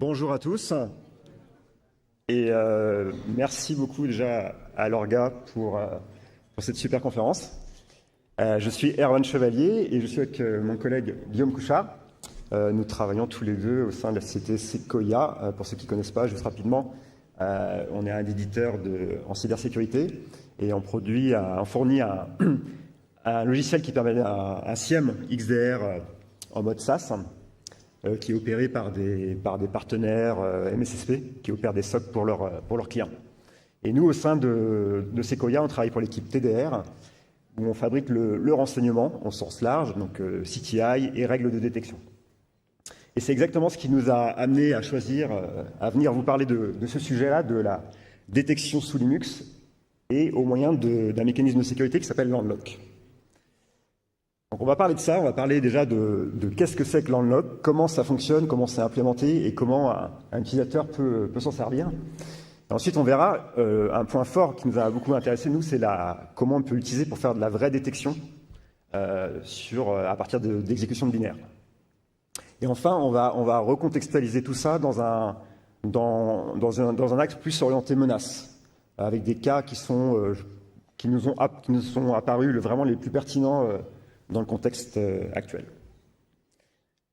Bonjour à tous et merci beaucoup déjà à l'Orga pour cette super conférence. Je suis Erwan Chevalier et je suis avec mon collègue Guillaume Couchard. Nous travaillons tous les deux au sein de la société Sequoia. Pour ceux qui ne connaissent pas, juste rapidement, on est un éditeur en cybersécurité et on fournit un logiciel qui permet un SIEM XDR en mode SaaS, qui est opéré par des partenaires MSSP qui opèrent des SOC pour leurs clients. Et nous, au sein de Sequoia, on travaille pour l'équipe TDR, où on fabrique le renseignement au sens large, donc CTI et règles de détection. Et c'est exactement ce qui nous a amené à choisir, à venir vous parler de ce sujet-là, de la détection sous Linux, et au moyen d'un mécanisme de sécurité qui s'appelle LandLock. Donc on va parler de ça, on va parler déjà de qu'est-ce que c'est que LandLock, comment ça fonctionne, comment c'est implémenté et comment un utilisateur peut s'en servir. Et ensuite on verra un point fort qui nous a beaucoup intéressé, nous, c'est comment on peut l'utiliser pour faire de la vraie détection à partir d'exécution de binaire. Et enfin on va recontextualiser tout ça dans un axe plus orienté menace, avec des cas qui nous sont apparus vraiment les plus pertinents dans le contexte actuel.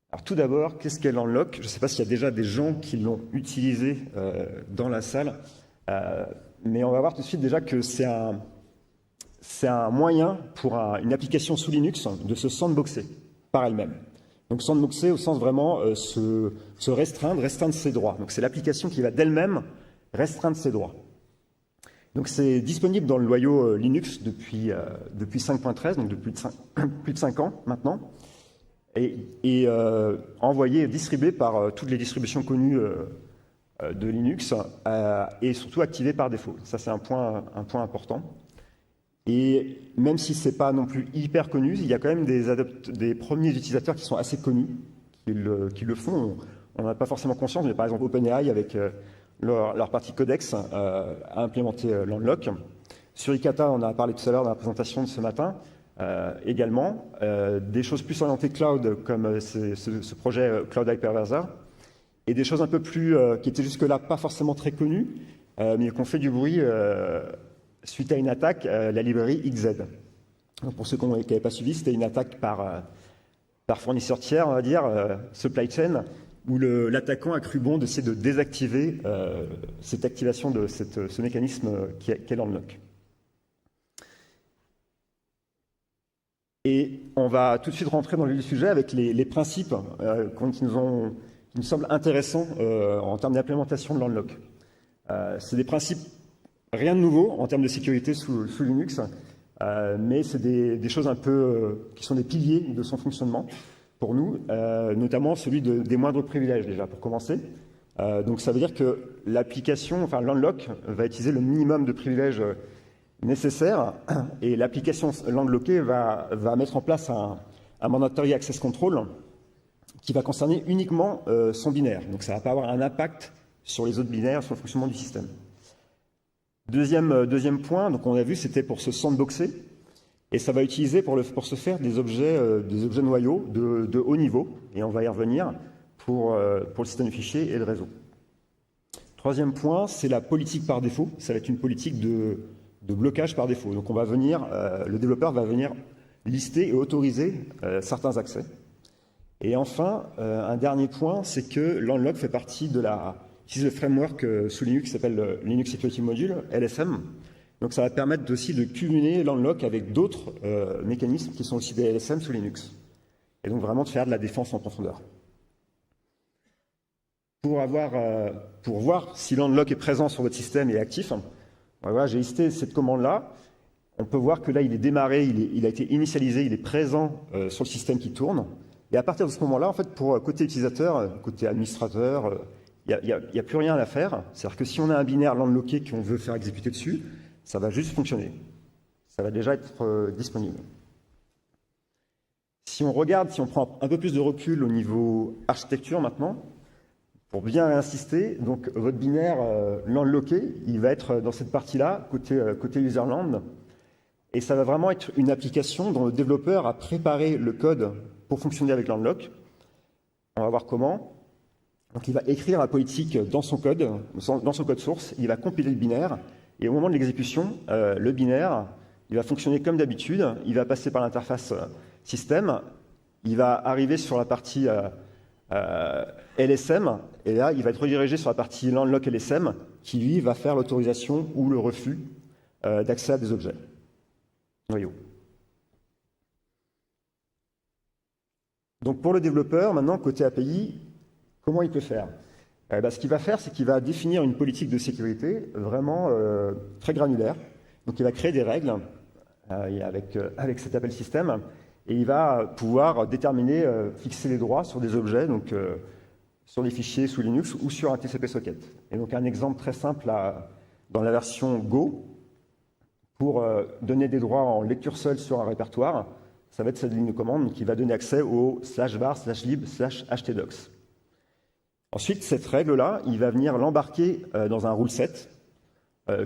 Alors tout d'abord, qu'est-ce qu'est LandLock? Je ne sais pas s'il y a déjà des gens qui l'ont utilisé dans la salle, mais on va voir tout de suite déjà que c'est un moyen pour une application sous Linux de se sandboxer par elle-même. Donc sandboxer au sens vraiment se restreindre ses droits. Donc c'est l'application qui va d'elle-même restreindre ses droits. Donc c'est disponible dans le noyau Linux depuis 5.13, donc depuis plus de 5 ans maintenant, et envoyé, distribué par toutes les distributions connues de Linux, et surtout activé par défaut. Ça c'est un point important. Et même si ce n'est pas non plus hyper connu, il y a quand même des premiers utilisateurs qui sont assez connus, qui le font. On n'a pas forcément conscience, mais par exemple OpenAI avec leur partie Codex a implémenté LandLock. Sur Ikata, on a parlé tout à l'heure dans la présentation de ce matin, également. Des choses plus orientées cloud, comme ce projet Cloud Hypervisor, et des choses un peu plus, qui étaient jusque-là pas forcément très connues, mais qui ont fait du bruit suite à une attaque, la librairie XZ. Donc pour ceux qui n'avaient pas suivi, c'était une attaque par fournisseur tiers, on va dire, supply chain, où l'attaquant a cru bon d'essayer de désactiver cette activation de ce mécanisme qui est LandLock. Et on va tout de suite rentrer dans le vif du sujet avec les principes qui nous semblent intéressants en termes d'implémentation de LandLock. C'est des principes, rien de nouveau en termes de sécurité sous Linux, mais c'est des choses un peu qui sont des piliers de son fonctionnement pour nous, notamment celui des moindres privilèges déjà, pour commencer. Donc ça veut dire que l'application, enfin LandLock, va utiliser le minimum de privilèges nécessaires, et l'application LandLockée va mettre en place un mandatory access control qui va concerner uniquement son binaire. Donc ça ne va pas avoir un impact sur les autres binaires, sur le fonctionnement du système. Deuxième point, donc on a vu, c'était pour se sandboxer. Et ça va utiliser pour se faire des objets noyaux de haut niveau, et on va y revenir pour le système de fichiers et le réseau. Troisième point, c'est la politique par défaut. Ça va être une politique de blocage par défaut. Donc le développeur va venir lister et autoriser certains accès. Et enfin, un dernier point, c'est que LandLock fait partie de le framework sous Linux qui s'appelle Linux Security Module, LSM. Donc ça va permettre aussi de cumuler LandLock avec d'autres mécanismes qui sont aussi des LSM sous Linux. Et donc vraiment de faire de la défense en profondeur. Pour voir si LandLock est présent sur votre système et est actif, voilà, j'ai listé cette commande-là. On peut voir que là, il est démarré, il a été initialisé, il est présent sur le système qui tourne. Et à partir de ce moment-là, en fait, pour côté utilisateur, côté administrateur, il n'y a plus rien à faire. C'est-à-dire que si on a un binaire LandLocké qu'on veut faire exécuter dessus, ça va juste fonctionner. Ça va déjà être disponible. Si on prend un peu plus de recul au niveau architecture maintenant, pour bien insister, donc votre binaire LandLocké, il va être dans cette partie-là, côté userland, et ça va vraiment être une application dont le développeur a préparé le code pour fonctionner avec LandLock. On va voir comment. Donc il va écrire la politique dans son code source, il va compiler le binaire, et au moment de l'exécution, le binaire, il va fonctionner comme d'habitude, il va passer par l'interface système, il va arriver sur la partie LSM, et là, il va être redirigé sur la partie landlock LSM, qui lui va faire l'autorisation ou le refus d'accès à des objets noyaux. Donc pour le développeur, maintenant, côté API, comment il peut faire? Ce qu'il va faire, c'est qu'il va définir une politique de sécurité vraiment très granulaire. Donc il va créer des règles avec cet appel système, et il va pouvoir déterminer, fixer les droits sur des objets, donc sur des fichiers sous Linux ou sur un TCP socket. Et donc un exemple très simple dans la version Go, pour donner des droits en lecture seule sur un répertoire, ça va être cette ligne de commande qui va donner accès au /var /lib /htdocs. Ensuite, cette règle-là, il va venir l'embarquer dans un rule set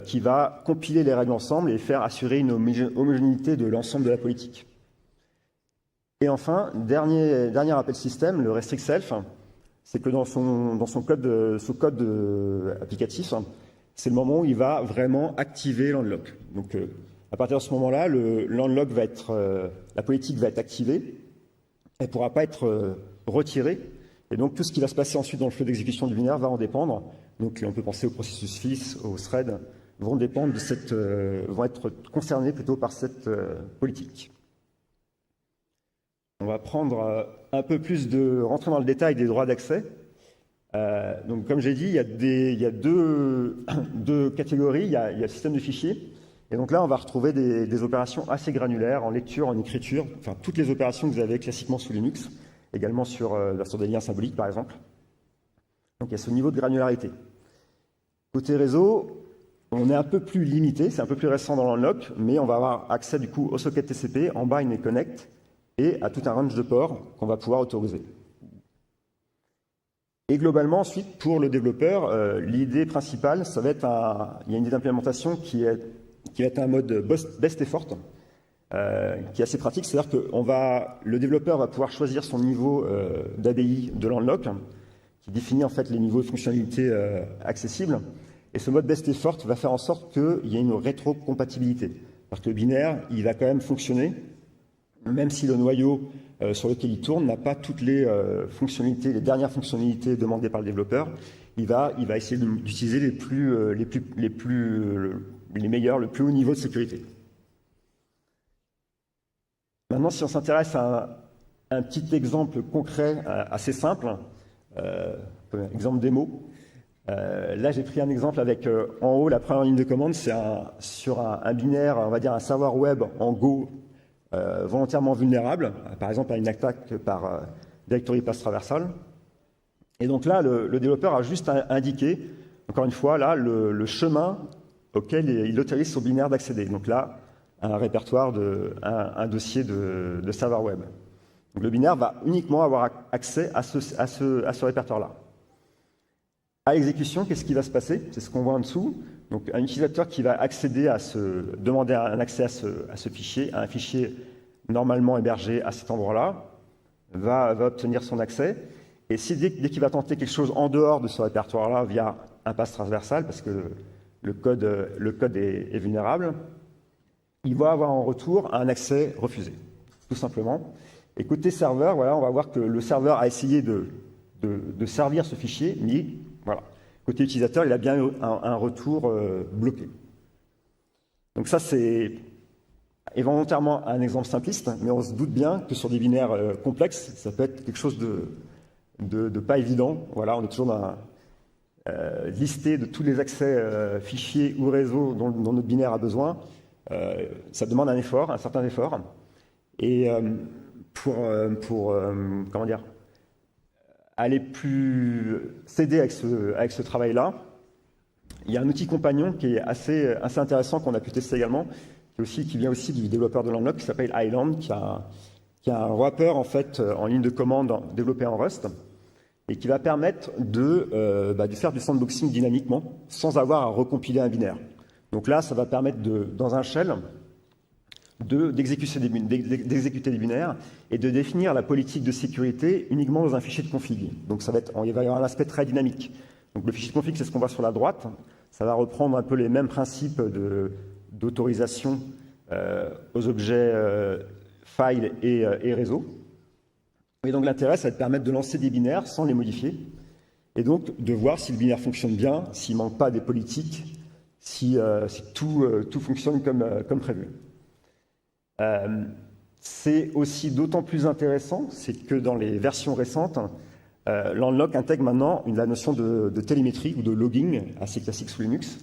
qui va compiler les règles ensemble et faire assurer une homogénéité de l'ensemble de la politique. Et enfin, dernier appel système, le restrict self, c'est que dans son code applicatif, c'est le moment où il va vraiment activer landlock. Donc, à partir de ce moment-là, le landlock va être, la politique va être activée, elle ne pourra pas être retirée, et donc tout ce qui va se passer ensuite dans le flux d'exécution du binaire va en dépendre. Donc, on peut penser au processus FIS, aux threads, vont dépendre de vont être concernés plutôt par cette politique. On va prendre un peu plus rentrer dans le détail des droits d'accès. Donc, comme j'ai dit, il y a deux catégories. Il y a le système de fichiers. Et donc là, on va retrouver des opérations assez granulaires en lecture, en écriture, enfin toutes les opérations que vous avez classiquement sous Linux, également sur des liens symboliques, par exemple. Donc, il y a ce niveau de granularité. Côté réseau, on est un peu plus limité, c'est un peu plus récent dans l'unlock, mais on va avoir accès du coup au socket TCP, en bind et connect, et à tout un range de ports qu'on va pouvoir autoriser. Et globalement, ensuite, pour le développeur, l'idée principale, ça va être il y a une idée d'implémentation qui va être un mode best effort, qui est assez pratique, c'est-à-dire que le développeur va pouvoir choisir son niveau d'ABI de l'unlock, qui définit en fait les niveaux de fonctionnalité accessibles. Et ce mode best effort va faire en sorte qu'il y ait une rétrocompatibilité. Parce que le binaire, il va quand même fonctionner, même si le noyau sur lequel il tourne n'a pas toutes les fonctionnalités, les dernières fonctionnalités demandées par le développeur. Il va essayer d'utiliser les meilleurs, le plus haut niveau de sécurité. Maintenant, si on s'intéresse à un petit exemple concret assez simple, exemple démo. Là, j'ai pris un exemple avec en haut la première ligne de commande, c'est sur un binaire, on va dire un serveur web en Go volontairement vulnérable, par exemple à une attaque par directory path traversal. Et donc là, le développeur a juste indiqué, encore une fois, là, le chemin auquel il autorise son binaire d'accéder. Donc là, un répertoire, un dossier de serveur web. Donc le binaire va uniquement avoir accès à ce répertoire-là. À l'exécution, qu'est-ce qui va se passer? C'est ce qu'on voit en dessous. Donc, un utilisateur qui va demander un accès à ce fichier, à un fichier normalement hébergé à cet endroit-là, va obtenir son accès. Et dès qu'il va tenter quelque chose en dehors de ce répertoire-là via un pass transversal, parce que le code est vulnérable, il va avoir en retour un accès refusé, tout simplement. Et côté serveur, voilà, on va voir que le serveur a essayé de servir ce fichier, mais voilà. Côté utilisateur, il a bien un retour bloqué. Donc ça, c'est volontairement un exemple simpliste, mais on se doute bien que sur des binaires complexes, ça peut être quelque chose de pas évident. Voilà, on est toujours dans listé de tous les accès fichiers ou réseaux dont notre binaire a besoin. Ça demande un certain effort. Et comment dire, aller s'aider avec ce travail-là, il y a un outil compagnon qui est assez intéressant qu'on a pu tester également, qui vient aussi du développeur de l'unlock, qui s'appelle Island, qui a un wrapper en fait en ligne de commande développé en Rust et qui va permettre de faire du sandboxing dynamiquement sans avoir à recompiler un binaire. Donc là, ça va permettre dans un shell d'exécuter des binaires et de définir la politique de sécurité uniquement dans un fichier de config. Donc il va y avoir un aspect très dynamique. Donc le fichier de config, c'est ce qu'on voit sur la droite. Ça va reprendre un peu les mêmes principes d'autorisation aux objets file et réseau. Et donc l'intérêt, ça va te permettre de lancer des binaires sans les modifier, et donc de voir si le binaire fonctionne bien, s'il ne manque pas des politiques, si tout fonctionne comme prévu. C'est aussi d'autant plus intéressant, c'est que dans les versions récentes, Landlock intègre maintenant la notion de télémétrie ou de logging, assez classique sous Linux,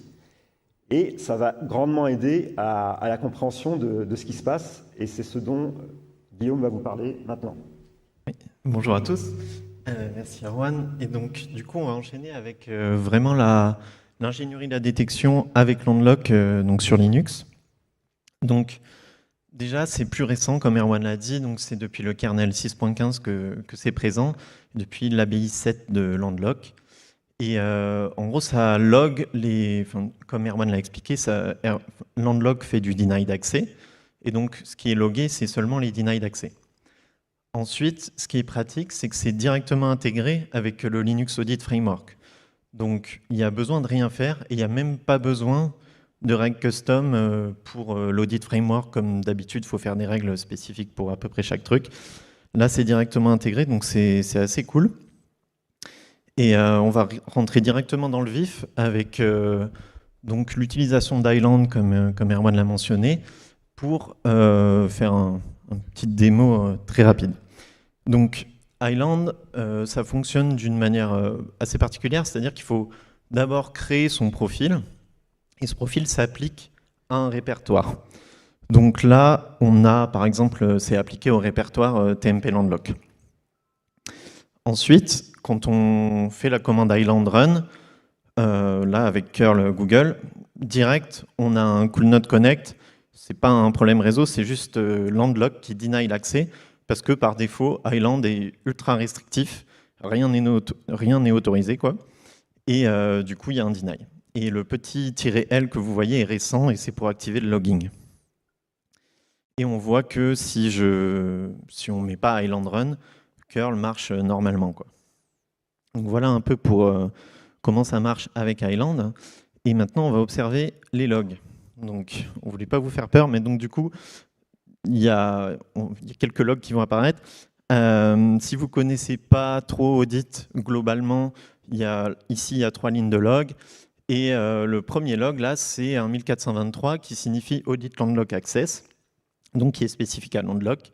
et ça va grandement aider à la compréhension de ce qui se passe, et c'est ce dont Guillaume va vous parler maintenant. Oui. Bonjour à tous, merci Erwan. Et donc du coup on va enchaîner avec vraiment l'ingénierie de la détection avec Landlock donc sur Linux. Donc déjà c'est plus récent comme Erwan l'a dit, donc c'est depuis le kernel 6.15 que c'est présent, depuis l'ABI 7 de Landlock. Et en gros ça log comme Erwan l'a expliqué, Landlock fait du denied access, et donc ce qui est logué c'est seulement les denied access. Ensuite, ce qui est pratique, c'est que c'est directement intégré avec le Linux Audit Framework. Donc, il n'y a besoin de rien faire et il n'y a même pas besoin de règles custom pour l'Audit Framework. Comme d'habitude, il faut faire des règles spécifiques pour à peu près chaque truc. Là, c'est directement intégré, donc c'est assez cool. Et on va rentrer directement dans le vif avec donc l'utilisation d'Island, comme Erwan l'a mentionné, pour faire une petite démo très rapide. Donc, Island, ça fonctionne d'une manière assez particulière, c'est-à-dire qu'il faut d'abord créer son profil, et ce profil s'applique à un répertoire. Donc là, on a, par exemple, c'est appliqué au répertoire TMP Landlock. Ensuite, quand on fait la commande Island Run, là, avec curl Google, direct, on a un cool node connect. C'est pas un problème réseau, c'est juste Landlock qui deny l'accès, parce que par défaut, Island est ultra restrictif, rien n'est autorisé, quoi. Et du coup, il y a un deny. Et le petit "-l" que vous voyez est récent, et c'est pour activer le logging. Et on voit que si on ne met pas Island Run, curl marche normalement, quoi. Donc voilà un peu pour comment ça marche avec Island. Et maintenant, on va observer les logs. Donc, on ne voulait pas vous faire peur, mais donc du coup, il y a quelques logs qui vont apparaître. Si vous ne connaissez pas trop Audit, globalement, ici, il y a 3 lignes de log. Et le premier log, là, c'est un 1423 qui signifie Audit Landlock Access, donc qui est spécifique à Landlock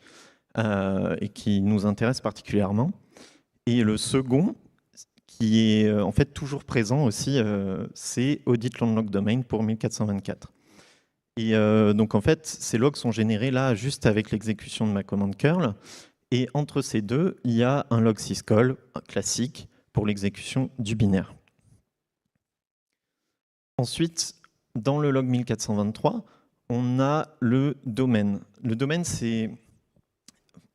et qui nous intéresse particulièrement. Et le second, qui est en fait toujours présent aussi, c'est Audit Landlock Domain pour 1424. Et donc en fait, ces logs sont générés là juste avec l'exécution de ma commande curl. Et entre ces deux, il y a un log syscall classique pour l'exécution du binaire. Ensuite, dans le log 1423, on a le domaine. Le domaine,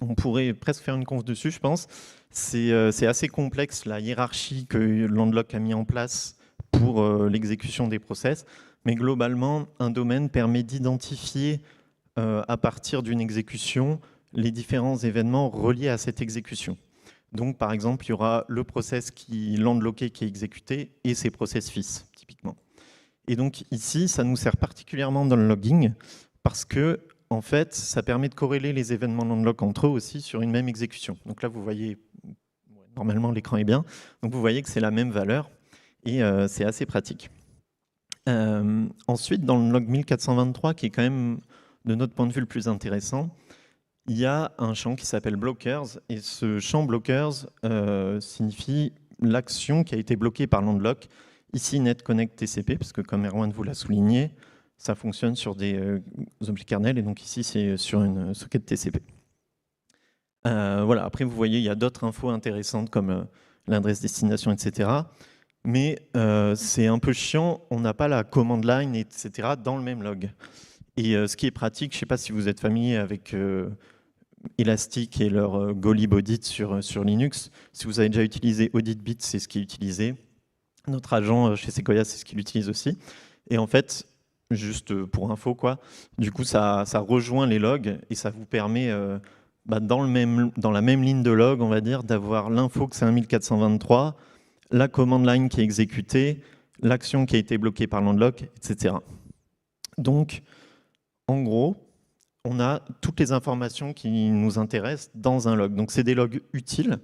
on pourrait presque faire une conf dessus, je pense. C'est assez complexe, la hiérarchie que Landlock a mis en place pour l'exécution des process. Mais globalement, un domaine permet d'identifier à partir d'une exécution les différents événements reliés à cette exécution. Donc, par exemple, il y aura le process landlocké qui est exécuté et ses process fils, typiquement. Et donc ici, ça nous sert particulièrement dans le logging parce que, en fait, ça permet de corréler les événements landlock entre eux aussi sur une même exécution. Donc là, vous voyez, normalement, l'écran est bien. Donc vous voyez que c'est la même valeur et c'est assez pratique. Ensuite, dans le log 1423, qui est quand même, de notre point de vue, le plus intéressant, il y a un champ qui s'appelle blockers, et ce champ blockers signifie l'action qui a été bloquée par Landlock. Ici, netconnect TCP, parce que comme Erwan vous l'a souligné, ça fonctionne sur des objets kernel, et donc ici, c'est sur une socket TCP. Voilà. Après, vous voyez, il y a d'autres infos intéressantes comme l'adresse destination, etc. Mais c'est un peu chiant, on n'a pas la command line, etc. dans le même log. Et ce qui est pratique, je ne sais pas si vous êtes familier avec Elastic et leur Golib Audit sur Linux. Si vous avez déjà utilisé AuditBit, c'est ce qui est utilisé. Notre agent chez Sequoia, c'est ce qu'il utilise aussi. Et en fait, juste pour info, quoi. Du coup, ça rejoint les logs et ça vous permet, dans la même ligne de log, on va dire, d'avoir l'info que c'est un 1423, la command line qui est exécutée, l'action qui a été bloquée par l'unlock, etc. Donc, en gros, on a toutes les informations qui nous intéressent dans un log. Donc, c'est des logs utiles.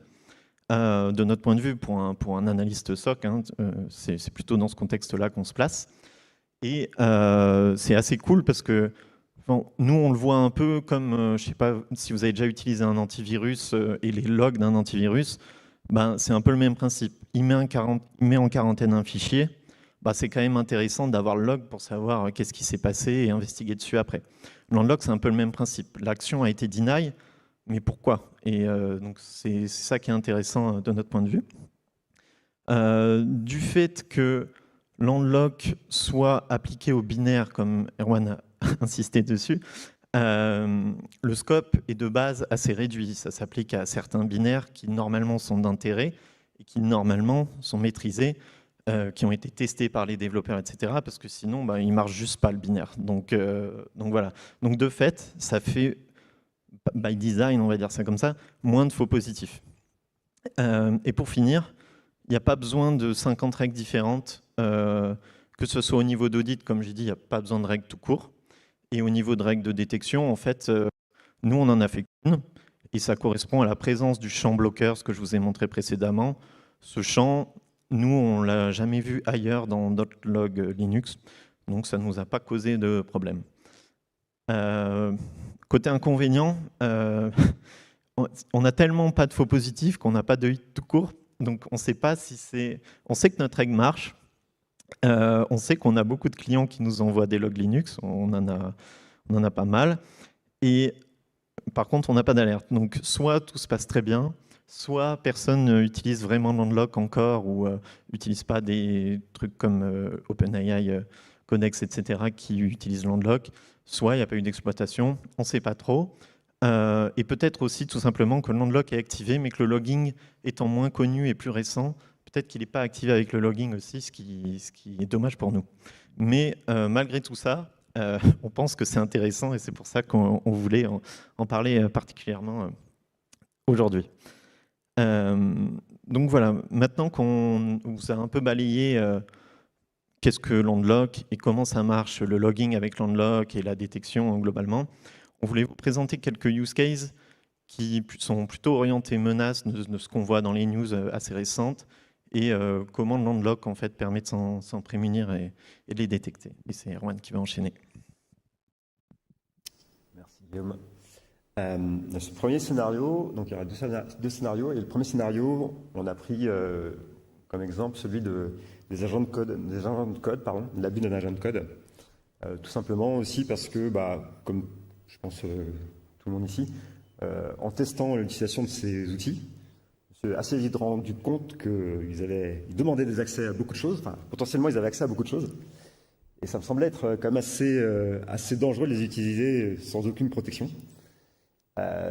De notre point de vue, pour un analyste SOC, hein, c'est plutôt dans ce contexte-là qu'on se place. Et c'est assez cool parce que nous, on le voit un peu comme, je ne sais pas si vous avez déjà utilisé un antivirus et les logs d'un antivirus, c'est un peu le même principe. Il met en quarantaine un fichier, c'est quand même intéressant d'avoir le log pour savoir qu'est-ce qui s'est passé et investiguer dessus après. L'unlock, c'est un peu le même principe. L'action a été deny, mais pourquoi? Et donc c'est ça qui est intéressant de notre point de vue. Du fait que l'unlock soit appliqué au binaire, comme Erwan a insisté dessus, le scope est de base assez réduit. Ça s'applique à certains binaires qui normalement sont d'intérêt et qui normalement sont maîtrisés, qui ont été testés par les développeurs, etc. Parce que sinon, il ne marche juste pas le binaire. Donc voilà. Donc de fait, ça fait, by design, on va dire ça comme ça, moins de faux positifs. Et pour finir, il n'y a pas besoin de 50 règles différentes, que ce soit au niveau d'audit, comme j'ai dit, il n'y a pas besoin de règles tout court. Et au niveau de règles de détection, en fait, nous, on en a fait qu'une, et ça correspond à la présence du champ bloqueur, ce que je vous ai montré précédemment. Ce champ, nous, on ne l'a jamais vu ailleurs dans d'autres logs Linux, donc ça ne nous a pas causé de problème. Côté inconvénient, on n'a tellement pas de faux positifs qu'on n'a pas de hit tout court, donc on ne sait pas si c'est... On sait que notre règle marche, on sait qu'on a beaucoup de clients qui nous envoient des logs Linux, on en a pas mal, et par contre on n'a pas d'alerte. Donc soit tout se passe très bien, soit personne utilise vraiment l'unlock encore, ou n'utilise pas des trucs comme OpenAI, Codex, etc. qui utilisent l'unlock, soit il n'y a pas eu d'exploitation, on ne sait pas trop. Et peut-être aussi tout simplement que l'unlock est activé, mais que le logging étant moins connu et plus récent, peut-être qu'il n'est pas activé avec le logging aussi, ce qui est dommage pour nous. Mais malgré tout ça, on pense que c'est intéressant et c'est pour ça qu'on voulait en parler particulièrement aujourd'hui. Donc voilà, maintenant qu'on vous a un peu balayé qu'est-ce que l'unlock et comment ça marche, le logging avec l'unlock et la détection globalement, on voulait vous présenter quelques use cases qui sont plutôt orientés menaces de ce qu'on voit dans les news assez récentes et comment l'unlock en fait permet de s'en prémunir et de les détecter. Et c'est Erwan qui va enchaîner. Merci Guillaume. Dans ce premier scénario, donc il y aura deux scénarios, et le premier scénario, on a pris comme exemple celui des agents de code, de l'abus d'un agent de code. Tout simplement aussi parce que, comme je pense tout le monde ici, en testant l'utilisation de ces outils, je me suis assez vite rendu compte qu'ils demandaient des accès à beaucoup de choses, enfin, potentiellement ils avaient accès à beaucoup de choses, et ça me semblait être quand même assez dangereux de les utiliser sans aucune protection.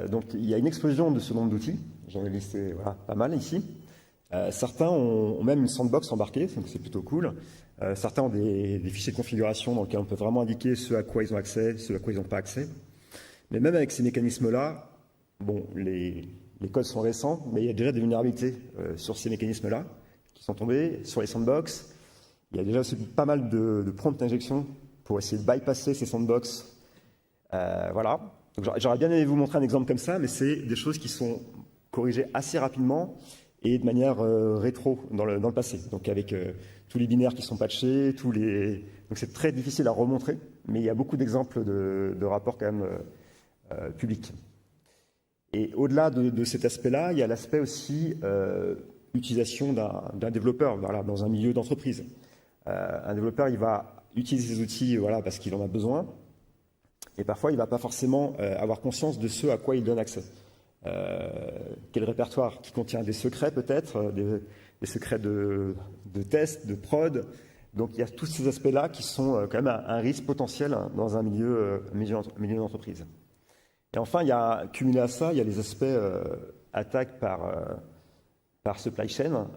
Donc il y a une explosion de ce nombre d'outils, j'en ai listé pas mal ici. Certains ont même une sandbox embarquée, donc c'est plutôt cool. Certains ont des fichiers de configuration dans lesquels on peut vraiment indiquer ce à quoi ils ont accès, ce à quoi ils n'ont pas accès. Mais même avec ces mécanismes-là, les codes sont récents, mais il y a déjà des vulnérabilités sur ces mécanismes-là qui sont tombés, sur les sandbox. Il y a déjà aussi pas mal de prompt injection pour essayer de bypasser ces sandbox. Voilà. Donc, j'aurais bien aimé vous montrer un exemple comme ça, mais c'est des choses qui sont corrigées assez rapidement et de manière rétro dans le passé. Donc avec tous les binaires qui sont patchés, donc c'est très difficile à remontrer, mais il y a beaucoup d'exemples de rapports quand même publics. Et au-delà de cet aspect-là, il y a l'aspect aussi utilisation d'un développeur dans un milieu d'entreprise. Un développeur, il va utiliser ces outils parce qu'il en a besoin, et parfois il ne va pas forcément avoir conscience de ce à quoi il donne accès. Quel répertoire qui contient des secrets peut-être, des secrets de test, de prod. Donc il y a tous ces aspects-là qui sont quand même un risque potentiel dans un milieu d'entreprise. Et enfin, cumulé à ça, il y a les aspects attaques par supply chain.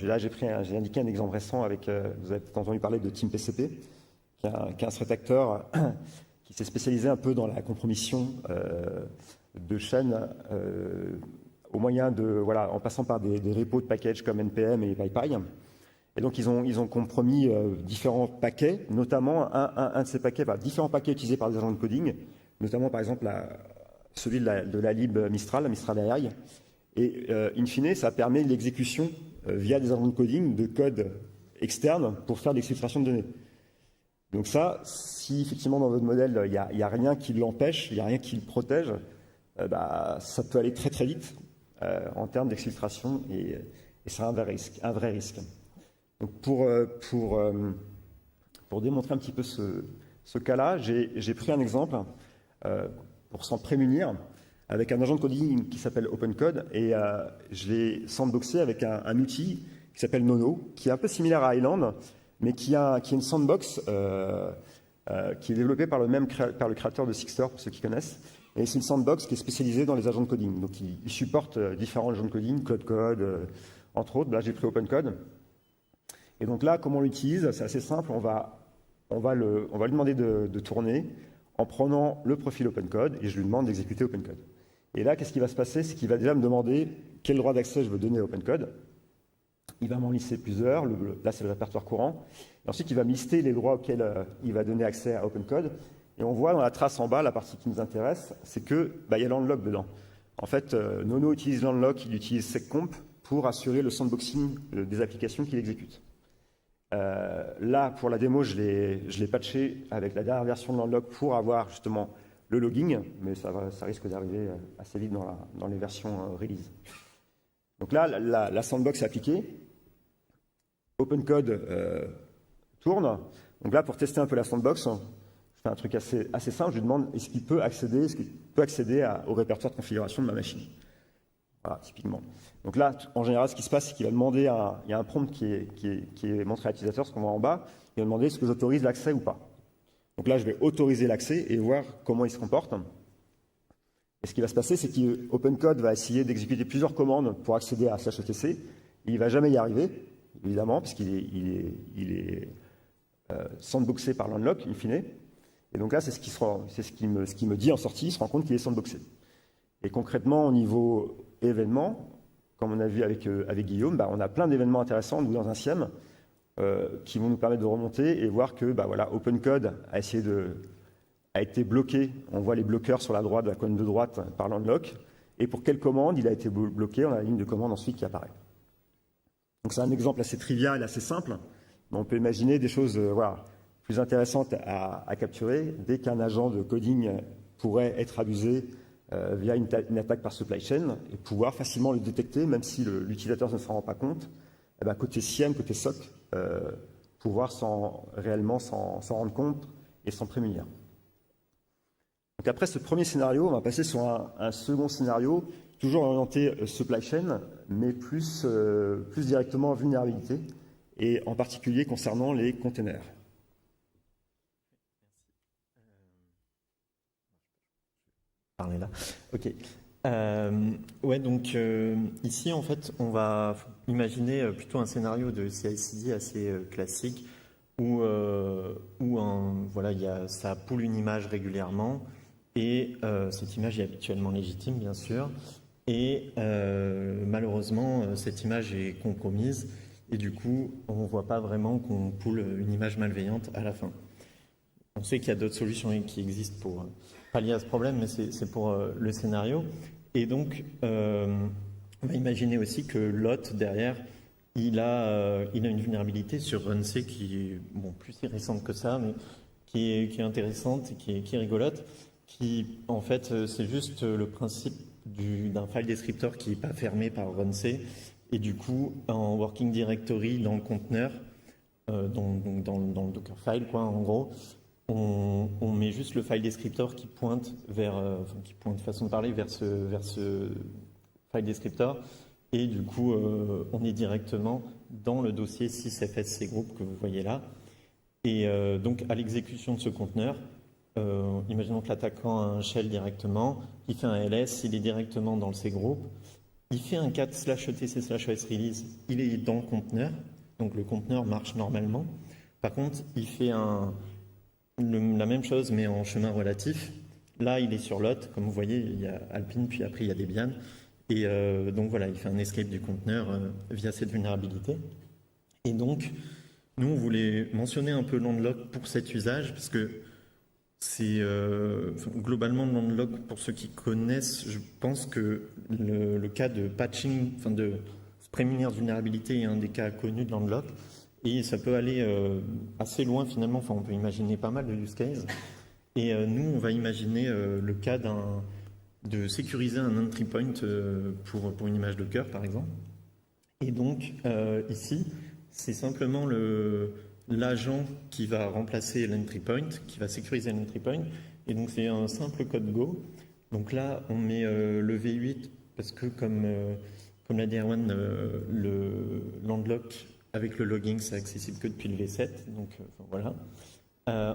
Là, j'ai indiqué un exemple récent vous avez peut-être entendu parler de Team PCP, qui est un threat actor qui s'est spécialisé un peu dans la compromission de chaînes au moyen de, voilà, en passant par des repos de packages comme NPM et PyPy. Et donc, ils ont compromis différents paquets, notamment un de ces paquets, différents paquets utilisés par des agents de coding, notamment, par exemple, celui de la lib Mistral AI. Et, in fine, ça permet l'exécution via des agents de coding de code externe pour faire de l'exfiltration de données. Donc ça, si effectivement, dans votre modèle, il n'y a rien qui l'empêche, il n'y a rien qui le protège, ça peut aller très, très vite en termes d'exfiltration et c'est un vrai risque. Donc pour démontrer un petit peu ce cas-là, j'ai pris un exemple pour s'en prémunir avec un agent de coding qui s'appelle OpenCode et je l'ai sandboxé avec un outil qui s'appelle Nono, qui est un peu similaire à Island, mais qui est une sandbox qui est développée par le créateur de Sixter, pour ceux qui connaissent. Et c'est une sandbox qui est spécialisée dans les agents de coding. Donc il supporte différents agents de coding, Code, entre autres. Là, j'ai pris OpenCode. Et donc là, comment on l'utilise? C'est assez simple. On va lui demander de tourner en prenant le profil OpenCode et je lui demande d'exécuter OpenCode. Et là, qu'est-ce qui va se passer? C'est qu'il va déjà me demander quel droit d'accès je veux donner à OpenCode. Il va m'en lister plusieurs. Là, c'est le répertoire courant. Et ensuite, il va me lister les droits auxquels il va donner accès à OpenCode. Et on voit dans la trace en bas, la partie qui nous intéresse, c'est que il y a l'unlock dedans. En fait, Nono utilise l'unlock, il utilise seccomp pour assurer le sandboxing des applications qu'il exécute. Là, pour la démo, je l'ai patché avec la dernière version de l'unlock pour avoir justement le logging, mais ça risque d'arriver assez vite dans les versions release. Donc là, la sandbox est appliquée. OpenCode tourne. Donc là, pour tester un peu la sandbox, je fais un truc assez simple. Je lui demande est-ce qu'il peut accéder au répertoire de configuration de ma machine. Voilà, typiquement. Donc là, en général, ce qui se passe, c'est qu'il va demander, il y a un prompt qui est montré à l'utilisateur, ce qu'on voit en bas, il va demander est-ce que j'autorise l'accès ou pas. Donc là, je vais autoriser l'accès et voir comment il se comporte. Et ce qui va se passer, c'est qu'OpenCode va essayer d'exécuter plusieurs commandes pour accéder à /etc. Il ne va jamais y arriver, évidemment, puisqu'il est sandboxé par l'unlock, in fine. Et donc là, c'est ce qui me dit en sortie, il se rend compte qu'il est sandboxé. Et concrètement, au niveau événement, comme on a vu avec Guillaume, on a plein d'événements intéressants dans un SIEM qui vont nous permettre de remonter et voir que OpenCode a été bloqué. On voit les bloqueurs sur la droite, de la colonne de droite, par l'unlock. Et pour quelle commande il a été bloqué, on a la ligne de commande ensuite qui apparaît. Donc c'est un exemple assez trivial, assez simple, mais on peut imaginer des choses plus intéressantes à capturer dès qu'un agent de coding pourrait être abusé via une attaque par supply chain et pouvoir facilement le détecter, même si l'utilisateur ne s'en rend pas compte. Côté SIEM, côté SOC, pouvoir réellement s'en rendre compte et s'en prémunir. Donc après ce premier scénario, on va passer sur un second scénario, toujours orienté supply chain, mais plus directement vulnérabilité, et en particulier concernant les containers. Parler là. Ok. Donc ici en fait on va imaginer plutôt un scénario de CI/CD assez classique où ça poule une image régulièrement et cette image est habituellement légitime bien sûr et malheureusement cette image est compromise et du coup on voit pas vraiment qu'on poule une image malveillante à la fin. On sait qu'il y a d'autres solutions qui existent pour pallier à ce problème, mais c'est pour le scénario. Et donc, on va imaginer aussi que l'hôte, derrière, il a une vulnérabilité sur RunC qui est plus récente que ça, mais qui est intéressante et qui est rigolote, qui, en fait, c'est juste le principe d'un file descriptor qui n'est pas fermé par RunC, et du coup, en working directory dans le conteneur, dans le Dockerfile, en gros, on met juste le file descriptor qui pointe façon de parler vers ce file descriptor et du coup on est directement dans le dossier 6fsc group que vous voyez là et donc à l'exécution de ce conteneur imaginons que l'attaquant a un shell directement, il fait un ls, il est directement dans le cgroup, il fait un cat /etc/os-release, il est dans le conteneur, donc le conteneur marche normalement. Par contre il fait la même chose, mais en chemin relatif. Là, il est sur Lot, comme vous voyez, il y a Alpine, puis après il y a Debian. Et donc voilà, il fait un escape du conteneur via cette vulnérabilité. Et donc, nous, on voulait mentionner un peu Landlock pour cet usage, parce que c'est globalement Landlock, pour ceux qui connaissent, je pense que le cas de patching, enfin de se prémunir de vulnérabilité est un des cas connus de Landlock. Et ça peut aller assez loin finalement, enfin on peut imaginer pas mal de use cases. Et nous, on va imaginer le cas de sécuriser un entry point pour une image Docker par exemple. Et donc ici, c'est simplement l'agent qui va remplacer l'entry point, qui va sécuriser l'entry point. Et donc c'est un simple code Go. Donc là, on met le V8 parce que comme l'a dit Erwan, le Landlock avec le logging, c'est accessible que depuis le V7. Donc voilà.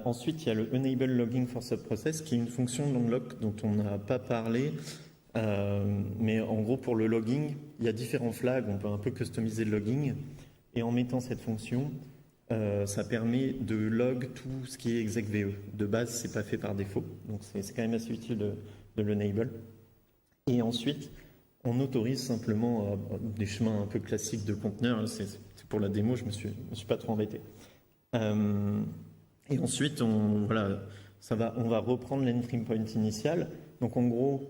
Ensuite, il y a le Enable Logging for Subprocess, qui est une fonction de Landlock dont on n'a pas parlé. Mais en gros, pour le logging, il y a différents flags. On peut un peu customiser le logging. Et en mettant cette fonction, ça permet de log tout ce qui est exec-VE. De base, c'est pas fait par défaut. Donc c'est quand même assez utile de l'enable. Et ensuite, on autorise simplement des chemins un peu classiques de conteneurs. C'est pour la démo, je me suis pas trop embêté. Et ensuite, on va reprendre l'entry point initial. Donc en gros,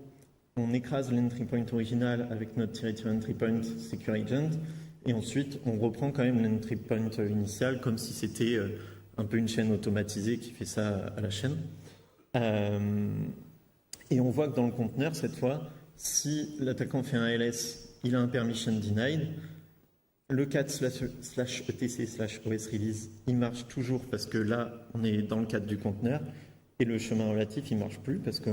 on écrase l'entry point original avec notre _entry point secure agent. Et ensuite, on reprend quand même l'entry point initial comme si c'était un peu une chaîne automatisée qui fait ça à la chaîne. Et on voit que dans le conteneur, cette fois, si l'attaquant fait un ls, il a un permission denied. Le cat /etc/os release, il marche toujours parce que là, on est dans le cadre du conteneur. Et le chemin relatif, il marche plus parce que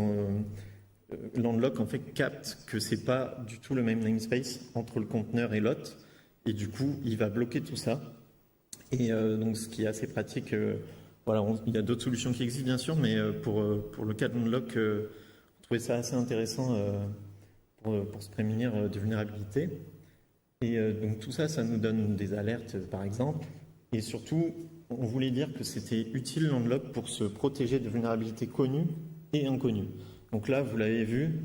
Landlock, en fait, capte que c'est pas du tout le même namespace entre le conteneur et l'hôte. Et du coup, il va bloquer tout ça. Et donc, ce qui est assez pratique, voilà, il y a d'autres solutions qui existent, bien sûr, mais pour le cas de Landlock, on trouvait ça assez intéressant pour se prémunir de vulnérabilité. Et donc tout ça, ça nous donne des alertes, par exemple. Et surtout, on voulait dire que c'était utile Landlock pour se protéger de vulnérabilités connues et inconnues. Donc là, vous l'avez vu,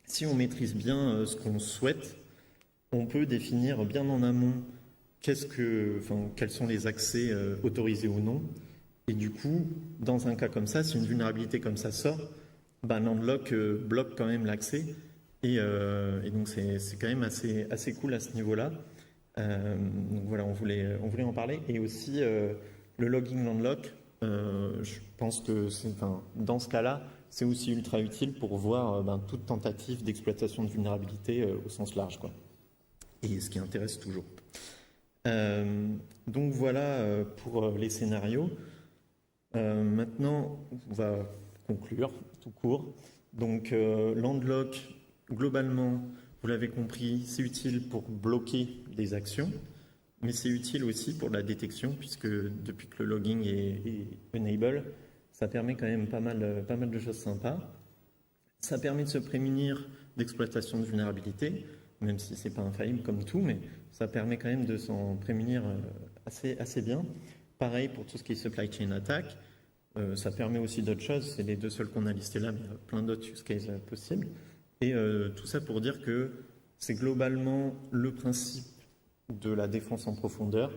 si on maîtrise bien ce qu'on souhaite, on peut définir bien en amont quels sont les accès autorisés ou non. Et du coup, dans un cas comme ça, si une vulnérabilité comme ça sort, Landlock bloque quand même l'accès. Et donc c'est quand même assez cool à ce niveau-là. Donc voilà, on voulait en parler. Et aussi le logging Landlock, je pense que dans ce cas-là, c'est aussi ultra utile pour voir toute tentative d'exploitation de vulnérabilité au sens large, quoi. Et ce qui intéresse toujours. Donc voilà pour les scénarios. Maintenant, on va conclure tout court. Donc Landlock, globalement, vous l'avez compris, c'est utile pour bloquer des actions, mais c'est utile aussi pour la détection, puisque depuis que le logging est enable, ça permet quand même pas mal de choses sympas. Ça permet de se prémunir d'exploitation de vulnérabilité, même si c'est pas infaillible comme tout, mais ça permet quand même de s'en prémunir assez bien. Pareil pour tout ce qui est supply chain attack. Ça permet aussi d'autres choses, c'est les deux seuls qu'on a listés là, mais il y a plein d'autres use cases possibles. Et tout ça pour dire que c'est globalement le principe de la défense en profondeur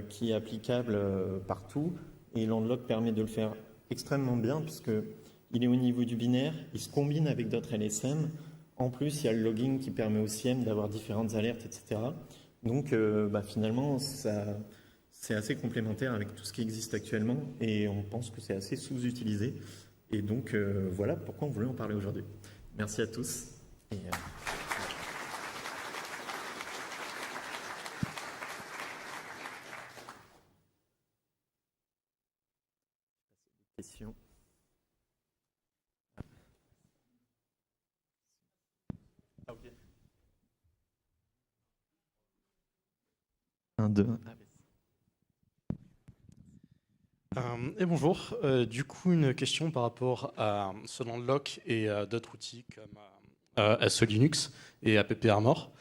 qui est applicable partout. Et Landlock permet de le faire extrêmement bien puisqu'il est au niveau du binaire, il se combine avec d'autres LSM. En plus, il y a le logging qui permet au CIEM d'avoir différentes alertes, etc. Donc finalement, c'est assez complémentaire avec tout ce qui existe actuellement et on pense que c'est assez sous-utilisé. Et donc voilà pourquoi on voulait en parler aujourd'hui. Merci à tous. Et, questions. 1, 2. Et bonjour. Du coup, une question par rapport à ce Landlock et d'autres outils comme SE Linux et AppArmor.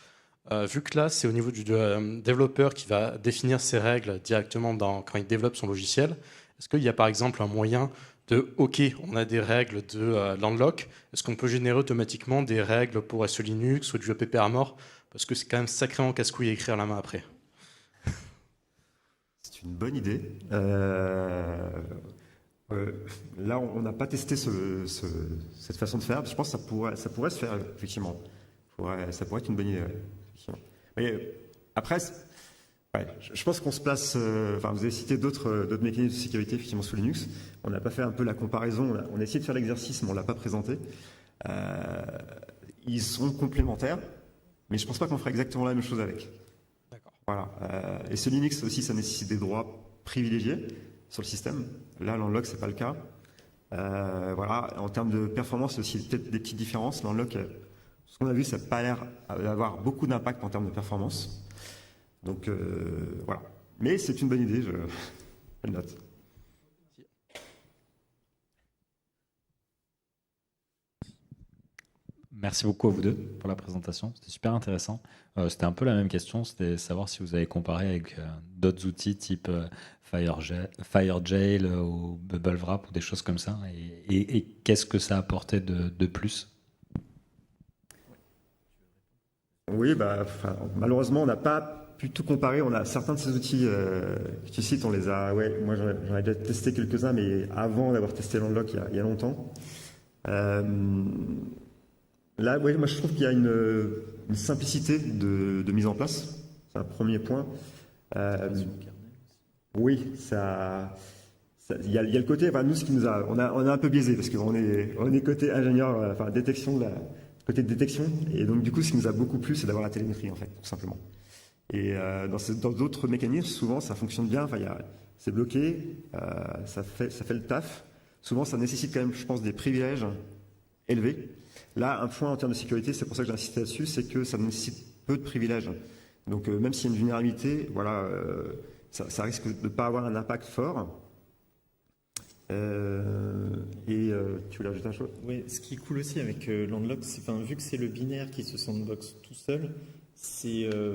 Vu que là, c'est au niveau du développeur qui va définir ses règles directement quand il développe son logiciel, Est-ce qu'il y a par exemple un moyen de, OK, on a des règles de landlock, est-ce qu'on peut générer automatiquement des règles pour SE Linux ou du APP Armor? Parce que c'est quand même sacrément casse-couille à écrire la main après. C'est une bonne idée. Là, on n'a pas testé cette façon de faire. Je pense que ça pourrait se faire, effectivement. Ça pourrait être une bonne idée, effectivement. Mais après, ouais, je pense qu'on se place. Enfin, vous avez cité d'autres mécanismes de sécurité, effectivement, sous Linux. On n'a pas fait un peu la comparaison. On a essayé de faire l'exercice, mais on ne l'a pas présenté. Ils sont complémentaires, mais je ne pense pas qu'on ferait exactement la même chose avec. D'accord. Voilà. Et ce Linux aussi, ça nécessite des droits privilégiés sur le système. Là, l'unlock, c'est pas le cas. Voilà. En termes de performance, aussi peut-être des petites différences. L'unlock, ce qu'on a vu, ça n'a pas l'air d'avoir beaucoup d'impact en termes de performance. Donc voilà. Mais c'est une bonne idée, je le note. Merci beaucoup à vous deux pour la présentation. C'était super intéressant. C'était un peu la même question, c'était savoir si vous avez comparé avec d'autres outils type FireJail ou BubbleWrap ou des choses comme ça. Et qu'est-ce que ça apportait de plus? Oui, malheureusement, on n'a pas pu tout comparer. On a certains de ces outils que tu cites, on les a. Ouais, moi, j'en ai déjà testé quelques-uns, mais avant d'avoir testé l'unlock il y a longtemps. Là, oui, moi je trouve qu'il y a une simplicité de mise en place. C'est un premier point. Oui, il y a le côté. Enfin, nous, ce qui nous a, on a un peu biaisé parce qu'on est côté ingénieur, enfin détection côté de détection, et donc du coup, ce qui nous a beaucoup plu, c'est d'avoir la télémétrie en fait, tout simplement. Et dans d'autres mécanismes, souvent, ça fonctionne bien. Enfin, c'est bloqué, ça fait le taf. Souvent, ça nécessite quand même, je pense, des privilèges élevés. Là, un point en termes de sécurité, c'est pour ça que j'ai insisté là-dessus, c'est que ça nécessite peu de privilèges. Donc, même s'il y a une vulnérabilité, voilà, ça risque de ne pas avoir un impact fort. Tu voulais ajouter un chose? Oui, ce qui est cool aussi avec l'unlock, c'est vu que c'est le binaire qui se sandbox tout seul,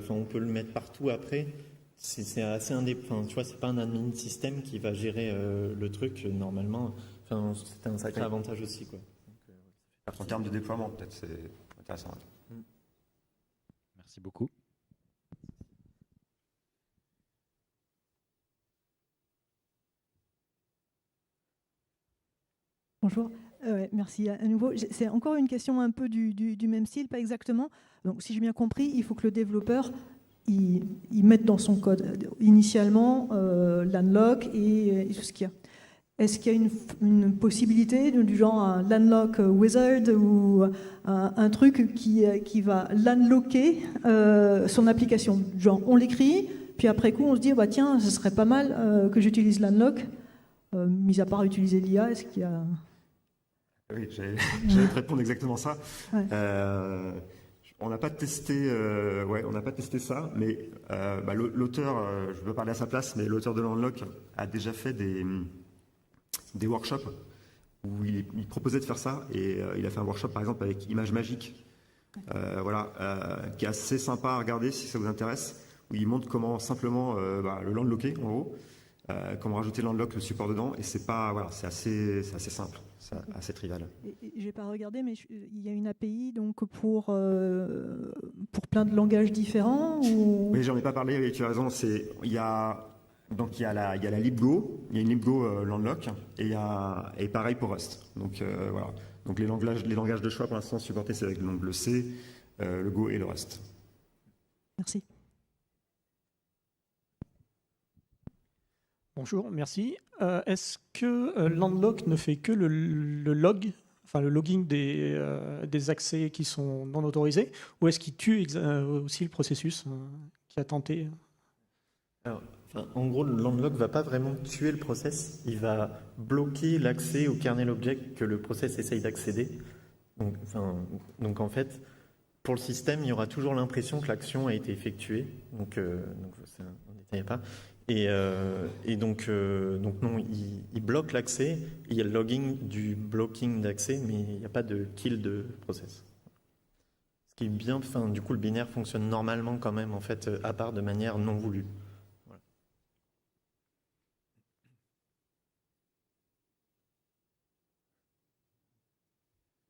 on peut le mettre partout après. C'est assez indépendant. Tu vois, c'est pas un admin système qui va gérer le truc normalement. C'est un sacré avantage aussi, quoi. En termes de déploiement, peut-être, c'est intéressant. Merci beaucoup. Bonjour, merci à nouveau. C'est encore une question un peu du même style, pas exactement. Donc, si j'ai bien compris, il faut que le développeur il mette dans son code initialement l'unlock et tout ce qu'il y a. Est-ce qu'il y a une possibilité du genre un l'unlock wizard ou un truc qui va l'unlocker son application? Genre, on l'écrit, puis après coup, on se dit, bah, tiens, ce serait pas mal que j'utilise l'unlock, mis à part utiliser l'IA. Est-ce qu'il y a... Oui, j'allais te répondre exactement ça. Ouais. On n'a pas testé, on n'a pas testé ça, mais l'auteur, je veux parler à sa place, mais l'auteur de l'unlock a déjà fait des workshops où il proposait de faire ça, et il a fait un workshop par exemple avec Image Magique, qui est assez sympa à regarder si ça vous intéresse, où il montre comment simplement le landlocker en gros, comment rajouter l'unlock, le support dedans, et c'est assez simple, c'est assez trivial. Je n'ai pas regardé, mais il y a une API donc pour plein de langages différents ou... Oui, j'en ai pas parlé, oui, tu as raison, il y a la libgo, il y a une libgo landlock, et pareil pour Rust. Donc voilà. Donc les langages de choix pour l'instant supportés, c'est avec le C, le Go et le Rust. Merci. Bonjour, merci. Est-ce que l'unlock ne fait que le log, enfin le logging des accès qui sont non autorisés, ou est-ce qu'il tue aussi le processus qui a tenté? Alors, en gros, l'unlock ne va pas vraiment tuer le process, il va bloquer l'accès au kernel object que le process essaye d'accéder. Donc en fait, pour le système, il y aura toujours l'impression que l'action a été effectuée. Donc ça, on ne détaille pas. Et donc non, il bloque l'accès. Il y a le logging du blocking d'accès, mais il n'y a pas de kill de process. Ce qui est bien, du coup, le binaire fonctionne normalement quand même, en fait, à part de manière non voulue. Voilà.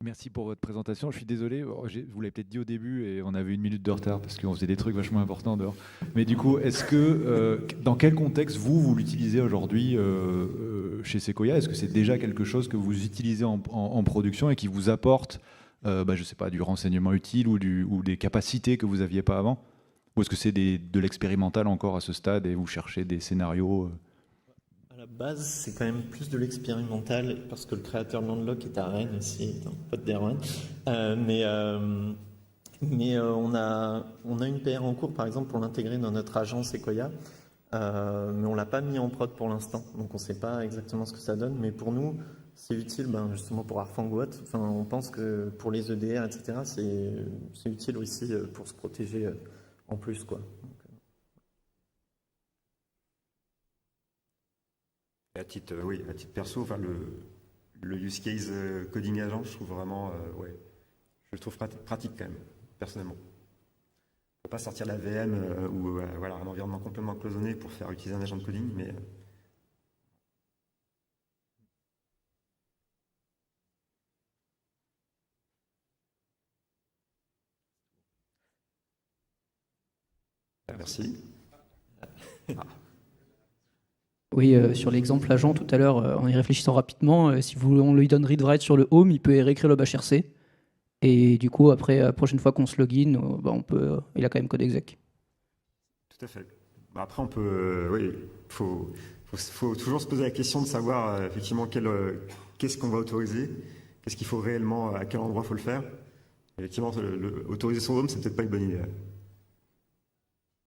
Merci pour votre présentation. Je suis désolé, vous l'avez peut-être dit au début et on avait 1 minute de retard parce qu'on faisait des trucs vachement importants dehors. Mais du coup, est-ce que, dans quel contexte vous l'utilisez aujourd'hui chez Sequoia? Est-ce que c'est déjà quelque chose que vous utilisez en production et qui vous apporte, je sais pas, du renseignement utile ou des capacités que vous n'aviez pas avant? Ou est-ce que c'est de l'expérimental encore à ce stade et vous cherchez des scénarios À la base, c'est quand même plus de l'expérimental parce que le créateur de Landlock est à Rennes aussi, un pote d'Erwan. Mais on a une PR en cours, par exemple, pour l'intégrer dans notre agence Sequoia. Mais on ne l'a pas mis en prod pour l'instant. Donc on ne sait pas exactement ce que ça donne. Mais pour nous, c'est utile justement pour Arfangwat. Enfin, on pense que pour les EDR, etc., c'est utile aussi pour se protéger en plus, quoi. À titre perso, enfin, le use case coding agent, je trouve vraiment, je le trouve pratique quand même, personnellement. Il ne faut pas sortir la VM ou un environnement complètement cloisonné pour faire utiliser un agent de coding, mais merci. Oui, sur l'exemple agent tout à l'heure, en y réfléchissant rapidement, si on lui donne read-write sur le home, il peut réécrire le bash RC. Et du coup, après, la prochaine fois qu'on se login, il a quand même code exec. Tout à fait. Après, on peut, faut toujours se poser la question de savoir effectivement qu'est-ce qu'on va autoriser, qu'est-ce qu'il faut réellement, à quel endroit il faut le faire. Effectivement, autoriser son home, c'est peut-être pas une bonne idée.